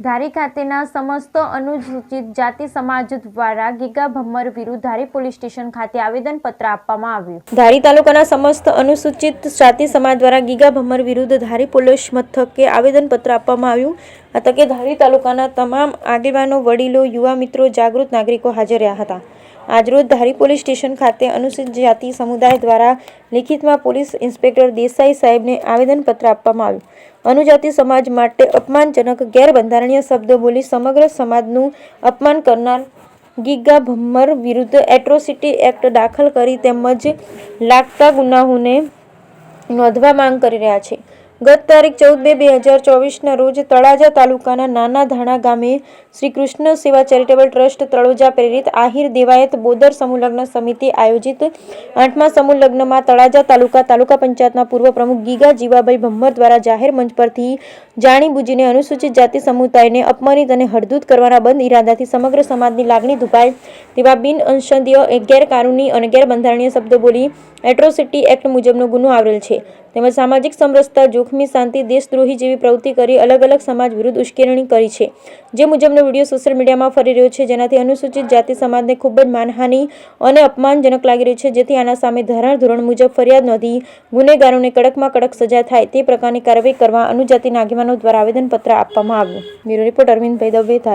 ધારી ખાતેના સમસ્ત અનુસૂચિત જાતિ સમાજ દ્વારા ગીગા ભમ્મર વિરુદ્ધ ધારી પોલીસ સ્ટેશન ખાતે આવેદનપત્ર આપવામાં આવ્યું। ધારી તાલુકાના સમસ્ત અનુસૂચિત જાતિ સમાજ દ્વારા ગીગા ભમ્મર વિરુદ્ધ ધારી પોલીસ મથકે આવેદનપત્ર આપવામાં આવ્યું। આ તકે ધારી તાલુકાના તમામ આગેવાનો, વડીલો, યુવા મિત્રો, જાગૃત નાગરિકો હાજર રહ્યા હતા। આજરોજ ધારી પોલીસ સ્ટેશન ખાતે અનુસૂચિત જાતિ સમુદાય દ્વારા લિખિતમાં પોલીસ ઇન્સ્પેક્ટર દેસાઈ સાહેબને આવેદનપત્ર આપવામાં આવ્યું। અનુજાતિ સમાજ માટે અપમાનજનક, ગેરબંધારણીય શબ્દો બોલી સમગ્ર સમાજનું અપમાન કરનાર ગીગા ભમ્મર વિરુદ્ધ એટ્રોસિટી એક્ટ દાખલ કરી તેમજ લાગતા ગુનાઓને નોંધવા માંગ કરી રહ્યા છે। ગત તારીખ 14/2/2024ના રોજ તળાજા તાલુકાના નાના ધાણા ગામે શ્રી કૃષ્ણ સેવા ચેરિટેબલ ટ્રસ્ટ તળોજા પ્રેરિત આહિર દેવાયત બોદર સમૂહ લગ્ન સમિતિ આયોજિત 8મા સમૂહ લગ્નમાં તળાજા તાલુકા પંચાયતના પૂર્વ પ્રમુખ ગીગા જીવાભાઈ ભમ્મર દ્વારા જાહેર મંચ પરથી જાણીબુજીને અનુસૂચિત જાતિ સમુદાયને અપમાનિત અને હળદૂત કરવાના બંધ ઇરાદાથી સમગ્ર સમાજની લાગણી દુભાય તેવા બિનઅંશદીય, ગેરકાનૂની અને ગેરબંધારણીય શબ્દો બોલી એટ્રોસિટી એક્ટ મુજબનો ગુનો આવેલ છે તેમજ સામાજિક સમરસતા જોખમી શાંતિ, દેશદ્રોહી જેવી પ્રવૃત્તિ કરી અલગ અલગ સમાજ વિરુદ્ધ ઉશ્કેરણી કરી છે। જે મુજબનો વિડીયો સોશિયલ મીડિયામાં ફરી રહ્યો છે, જેનાથી અનુસૂચિત જાતિ સમાજને ખૂબ જ માનહાનિ અને અપમાનજનક લાગી રહ્યું છે, જેથી આના સામે ધોરણ મુજબ ફરિયાદ નોંધી ગુનેગારોને કડકમાં કડક સજા થાય તે પ્રકારની કાર્યવાહી કરવા અનુજાતિના આગેવાનો દ્વારા આવેદનપત્ર આપવામાં આવ્યું। બ્યુરો રિપોર્ટ અરવિંદભાઈ દવે, ધારી।